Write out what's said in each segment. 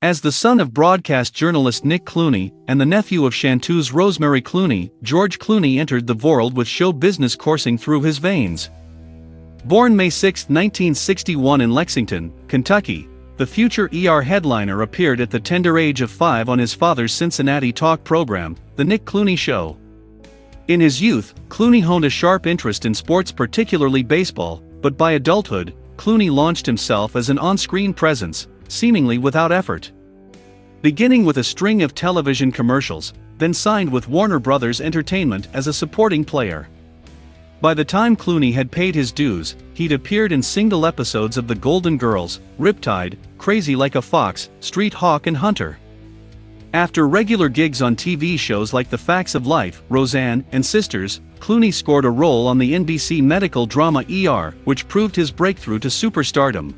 As the son of broadcast journalist Nick Clooney and the nephew of chanteuse Rosemary Clooney, George Clooney entered the world with show business coursing through his veins. Born May 6, 1961 in Lexington, Kentucky, the future headliner appeared at the tender age of 5 on his father's Cincinnati talk program, The Nick Clooney Show. In his youth, Clooney honed a sharp interest in sports, particularly baseball, but by adulthood, Clooney launched himself as an on-screen presence, seemingly without effort. Beginning with a string of television commercials, then signed with Warner Brothers Entertainment as a supporting player. By the time Clooney had paid his dues, he'd appeared in single episodes of The Golden Girls, Riptide, Crazy Like a Fox, Street Hawk and Hunter. After regular gigs on TV shows like The Facts of Life, Roseanne, and Sisters, Clooney scored a role on the NBC medical drama ER, which proved his breakthrough to superstardom.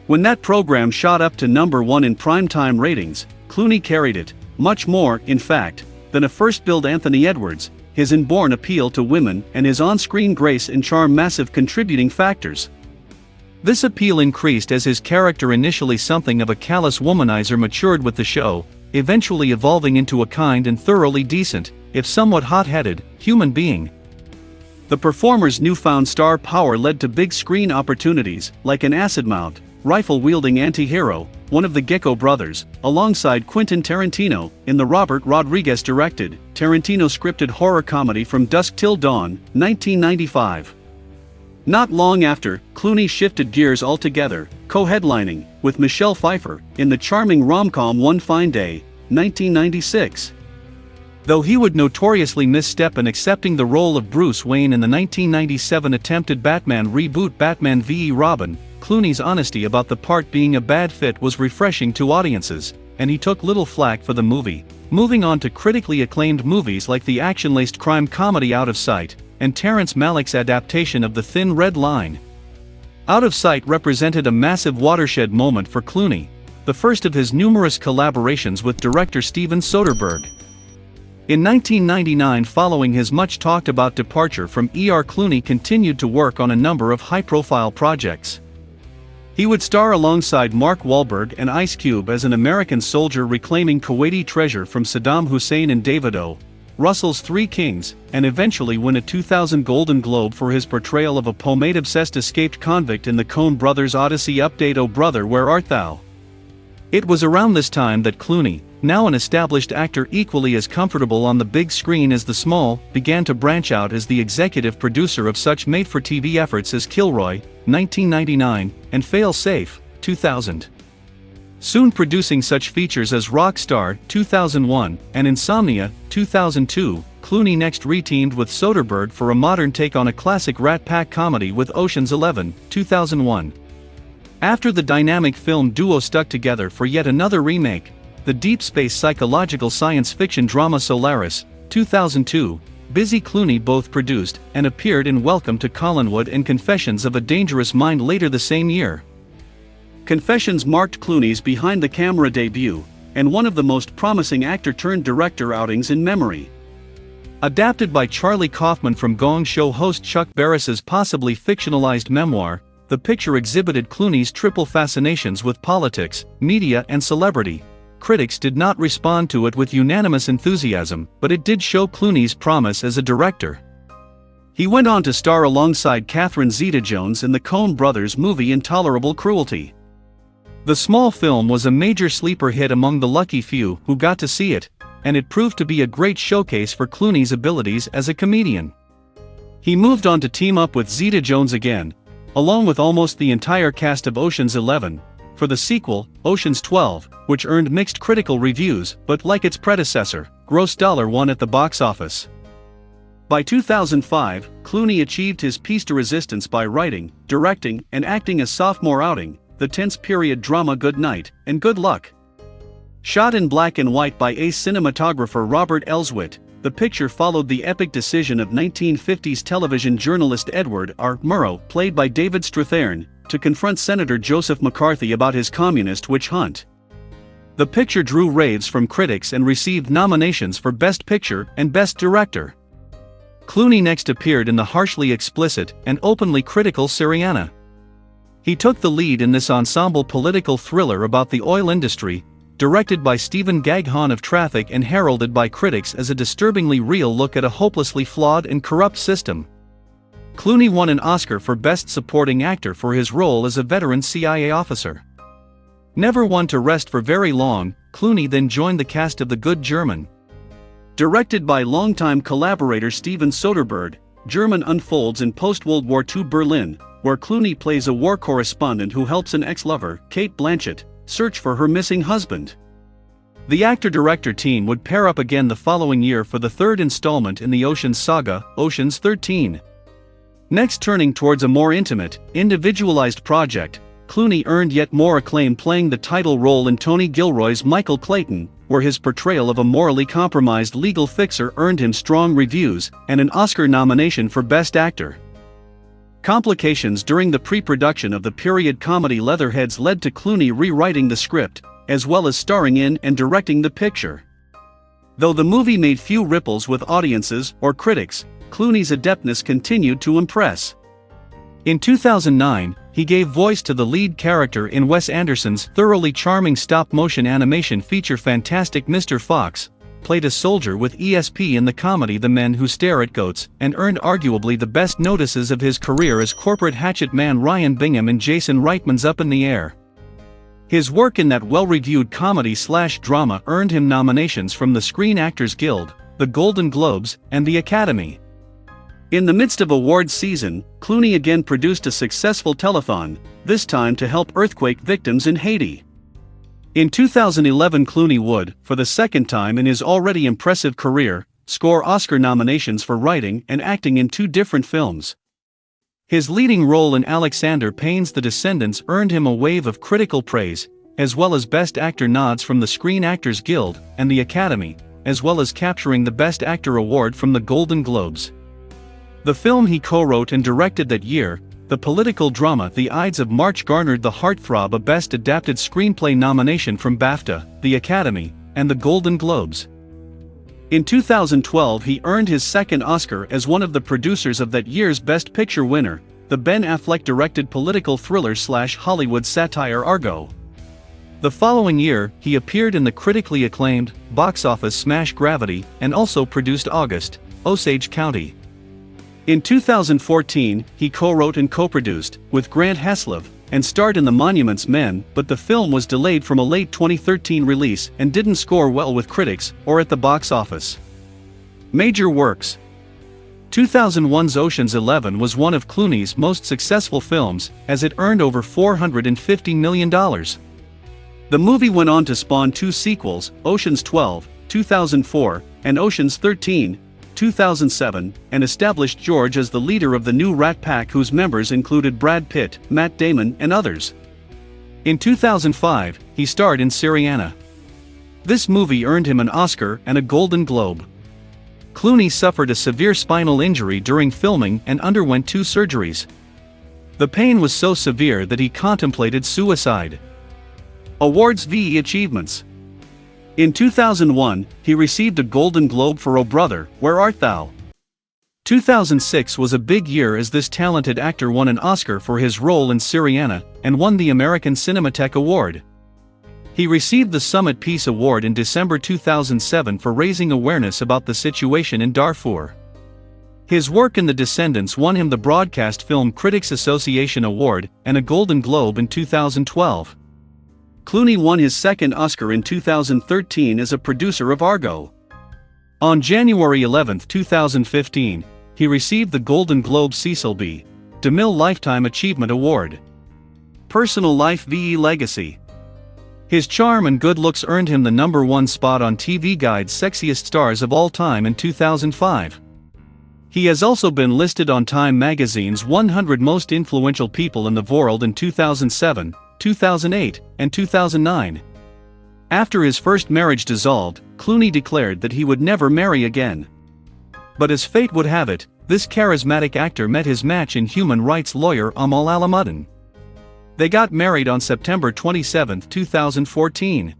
When that program shot up to #1 in primetime ratings, Clooney carried it, much more, in fact, than a first-billed Anthony Edwards, his inborn appeal to women and his on-screen grace and charm massive contributing factors. This appeal increased as his character, initially something of a callous womanizer, matured with the show, eventually evolving into a kind and thoroughly decent, if somewhat hot-headed, human being. The performer's newfound star power led to big screen opportunities, like an acid mount, rifle-wielding anti-hero, one of the Gecko brothers, alongside Quentin Tarantino, in the Robert Rodriguez-directed, Tarantino-scripted horror comedy From Dusk Till Dawn, 1995. Not long after, Clooney shifted gears altogether, co-headlining, with Michelle Pfeiffer, in the charming rom-com One Fine Day, 1996. Though he would notoriously misstep in accepting the role of Bruce Wayne in the 1997 attempted Batman reboot Batman v Robin, Clooney's honesty about the part being a bad fit was refreshing to audiences, and he took little flack for the movie, moving on to critically acclaimed movies like the action-laced crime comedy Out of Sight, and Terrence Malick's adaptation of The Thin Red Line. Out of Sight represented a massive watershed moment for Clooney, the first of his numerous collaborations with director Steven Soderbergh. In 1999, following his much-talked-about departure from Clooney continued to work on a number of high-profile projects. He would star alongside Mark Wahlberg and Ice Cube as an American soldier reclaiming Kuwaiti treasure from Saddam Hussein in Davido, Russell's Three Kings, and eventually win a 2000 Golden Globe for his portrayal of a pomade-obsessed escaped convict in the Coen Brothers' Odyssey update Oh Brother Where Art Thou? It was around this time that Clooney, now an established actor equally as comfortable on the big screen as the small, began to branch out as the executive producer of such made-for-TV efforts as Kilroy, 1999, and Fail Safe, 2000. Soon producing such features as Rockstar, 2001, and Insomnia, 2002, Clooney next reteamed with Soderbergh for a modern take on a classic Rat Pack comedy with Ocean's 11, 2001. After the dynamic film duo stuck together for yet another remake, the deep space psychological science fiction drama Solaris, 2002, Busy Clooney both produced and appeared in Welcome to Collinwood and Confessions of a Dangerous Mind later the same year. Confessions marked Clooney's behind-the-camera debut, and one of the most promising actor-turned-director outings in memory. Adapted by Charlie Kaufman from Gong Show host Chuck Barris's possibly fictionalized memoir, the picture exhibited Clooney's triple fascinations with politics, media and celebrity. Critics did not respond to it with unanimous enthusiasm, but it did show Clooney's promise as a director. He went on to star alongside Catherine Zeta-Jones in the Coen Brothers movie Intolerable Cruelty. The small film was a major sleeper hit among the lucky few who got to see it, and it proved to be a great showcase for Clooney's abilities as a comedian. He moved on to team up with Zeta-Jones again, along with almost the entire cast of Ocean's 11, for the sequel, Ocean's 12, which earned mixed critical reviews but, like its predecessor, grossed $1 at the box office. By 2005, Clooney achieved his piece de resistance by writing, directing, and acting a sophomore outing, the tense period drama Good Night, and Good Luck. Shot in black and white by ace cinematographer Robert Elswit, the picture followed the epic decision of 1950s television journalist Edward R. Murrow, played by David Strathairn, to confront Senator Joseph McCarthy about his communist witch hunt. The picture drew raves from critics and received nominations for Best Picture and Best Director. Clooney next appeared in the harshly explicit and openly critical Syriana. He took the lead in this ensemble political thriller about the oil industry, directed by Stephen Gaghan of Traffic and heralded by critics as a disturbingly real look at a hopelessly flawed and corrupt system. Clooney won an Oscar for Best Supporting Actor for his role as a veteran CIA officer. Never one to rest for very long, Clooney then joined the cast of The Good German. Directed by longtime collaborator Steven Soderbergh, German unfolds in post-World War II Berlin, where Clooney plays a war correspondent who helps an ex-lover, Kate Blanchett, search for her missing husband. The actor-director team would pair up again the following year for the third installment in the Ocean's saga, Ocean's 13. Next, turning towards a more intimate, individualized project, Clooney earned yet more acclaim playing the title role in Tony Gilroy's Michael Clayton, where his portrayal of a morally compromised legal fixer earned him strong reviews and an Oscar nomination for Best Actor. Complications during the pre-production of the period comedy Leatherheads led to Clooney rewriting the script, as well as starring in and directing the picture. Though the movie made few ripples with audiences or critics, Clooney's adeptness continued to impress. In 2009, he gave voice to the lead character in Wes Anderson's thoroughly charming stop-motion animation feature Fantastic Mr. Fox, played a soldier with ESP in the comedy The Men Who Stare at Goats, and earned arguably the best notices of his career as corporate hatchet man Ryan Bingham in Jason Reitman's Up in the Air. His work in that well-reviewed comedy/drama earned him nominations from the Screen Actors Guild, the Golden Globes, and the Academy. In the midst of awards season, Clooney again produced a successful telethon, this time to help earthquake victims in Haiti. In 2011, Clooney would, for the second time in his already impressive career, score Oscar nominations for writing and acting in 2 different films. His leading role in Alexander Payne's The Descendants earned him a wave of critical praise, as well as Best Actor nods from the Screen Actors Guild and the Academy, as well as capturing the Best Actor award from the Golden Globes. The film he co-wrote and directed that year, the political drama The Ides of March, garnered the heartthrob a Best Adapted Screenplay nomination from BAFTA, the Academy, and the Golden Globes. In 2012, he earned his second Oscar as one of the producers of that year's Best Picture winner, the Ben Affleck-directed political thriller/Hollywood satire Argo. The following year, he appeared in the critically acclaimed, box office smash Gravity, and also produced August, Osage County. In 2014, he co-wrote and co-produced, with Grant Heslov, and starred in The Monuments Men, but the film was delayed from a late 2013 release and didn't score well with critics or at the box office. Major works. 2001's Ocean's 11 was one of Clooney's most successful films, as it earned over $450 million. The movie went on to spawn 2 sequels, Ocean's 12, 2004, and Ocean's 13, 2007, and established George as the leader of the new Rat Pack, whose members included Brad Pitt, Matt Damon, and others. In 2005, he starred in Syriana. This movie earned him an Oscar and a Golden Globe. Clooney suffered a severe spinal injury during filming and underwent 2 surgeries. The pain was so severe that he contemplated suicide. Awards v. Achievements. In 2001, he received a Golden Globe for O Brother, Where Art Thou? 2006 was a big year as this talented actor won an Oscar for his role in Syriana, and won the American Cinematheque Award. He received the Summit Peace Award in December 2007 for raising awareness about the situation in Darfur. His work in The Descendants won him the Broadcast Film Critics Association Award and a Golden Globe in 2012. Clooney won his second Oscar in 2013 as a producer of Argo. On January 11, 2015, he received the Golden Globe Cecil B. DeMille Lifetime Achievement Award. Personal life v. Legacy. His charm and good looks earned him the #1 spot on TV Guide's Sexiest Stars of All Time in 2005. He has also been listed on Time magazine's 100 Most Influential People in the World in 2007, 2008, and 2009. After his first marriage dissolved, Clooney declared that he would never marry again. But as fate would have it, this charismatic actor met his match in human rights lawyer Amal Alamuddin. They got married on September 27, 2014.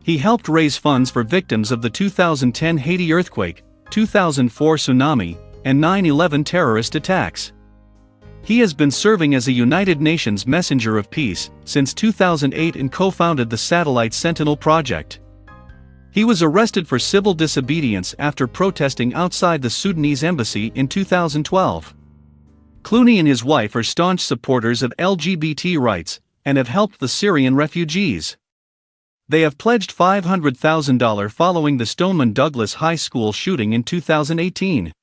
He helped raise funds for victims of the 2010 Haiti earthquake, 2004 tsunami, and 9/11 terrorist attacks. He has been serving as a United Nations Messenger of Peace since 2008 and co-founded the Satellite Sentinel project. He was arrested for civil disobedience after protesting outside the Sudanese embassy in 2012. Clooney and his wife are staunch supporters of LGBT rights and have helped the Syrian refugees. They have pledged $500,000 following the Stoneman Douglas High School shooting in 2018.